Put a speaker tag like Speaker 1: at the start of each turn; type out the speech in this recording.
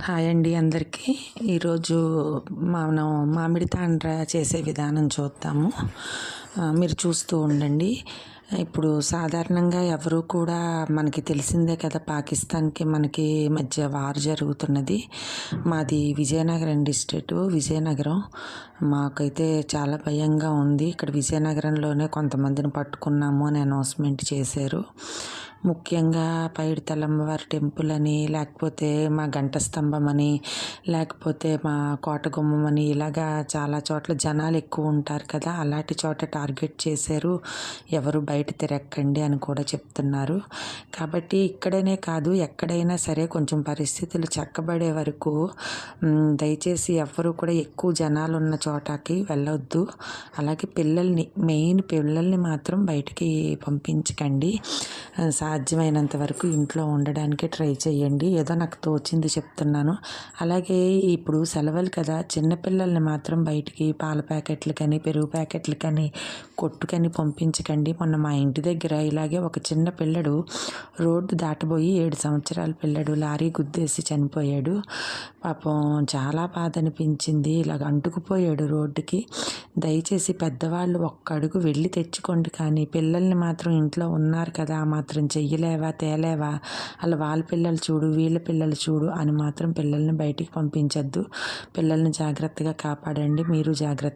Speaker 1: Hi అండి అందరికీ. ఈరోజు మనం మామిడి తాండ్ర చేసే విధానం చూద్దాము. మీరు చూస్తూ ఉండండి. ఇప్పుడు సాధారణంగా ఎవరు కూడా మనకి తెలిసిందే కదా, పాకిస్తాన్కి మనకి మధ్య వార్ జరుగుతున్నది. మాది విజయనగరం డిస్ట్రిక్ట్, విజయనగరం. మాకైతే చాలా భయంగా ఉంది. ఇక్కడ విజయనగరంలోనే కొంతమందిని పట్టుకున్నాము అని అనౌన్స్మెంట్ చేశారు. ముఖ్యంగా పైడితల్లమ్మవారి టెంపుల్ అని, లేకపోతే మా గంట స్తంభం అని, లేకపోతే మా కోటగుమ్మం అని, ఇలాగా చాలా చోట్ల జనాలు ఎక్కువ ఉంటారు కదా, అలాంటి చోట టార్గెట్ చేశారు. ఎవరు బయట తిరగకండి అని కూడా చెప్తున్నారు. కాబట్టి ఇక్కడనే కాదు, ఎక్కడైనా సరే కొంచెం పరిస్థితులు చక్కబడే వరకు దయచేసి ఎవ్వరూ కూడా ఎక్కువ జనాలు ఉన్న చోటకి వెళ్ళొద్దు. అలాగే మెయిన్ పిల్లల్ని మాత్రం బయటికి పంపించకండి. సాధ్యమైనంత వరకు ఇంట్లో ఉండడానికి ట్రై చేయండి. ఏదో నాకు తోచింది చెప్తున్నాను. అలాగే ఇప్పుడు సెలవులు కదా, చిన్నపిల్లల్ని మాత్రం బయటికి పాల ప్యాకెట్లకని, పెరుగు ప్యాకెట్లకని, కొట్టుకని పంపించకండి. మొన్న మా ఇంటి దగ్గర ఇలాగే ఒక చిన్న పిల్లడు రోడ్డు దాటబోయి 7 సంవత్సరాల పిల్లడు లారీ గుద్దేసి చనిపోయాడు. పాపం చాలా బాధ అనిపించింది. ఇలాగ అంటుకుపోయాడు రోడ్డుకి. దయచేసి పెద్దవాళ్ళు ఒక్క అడుగు వెళ్ళి తెచ్చుకోండి, కానీ పిల్లల్ని మాత్రం ఇంట్లో ఉన్నారు కదా, ఆ మాత్రం చెయ్యలేవా, తేలేవా, అలా వాళ్ళ పిల్లలు చూడు, వీళ్ళ పిల్లలు చూడు అని మాత్రం పిల్లల్ని బయటికి పంపించద్దు. పిల్లల్ని జాగ్రత్తగా కాపాడండి. మీరు జాగ్రత్త.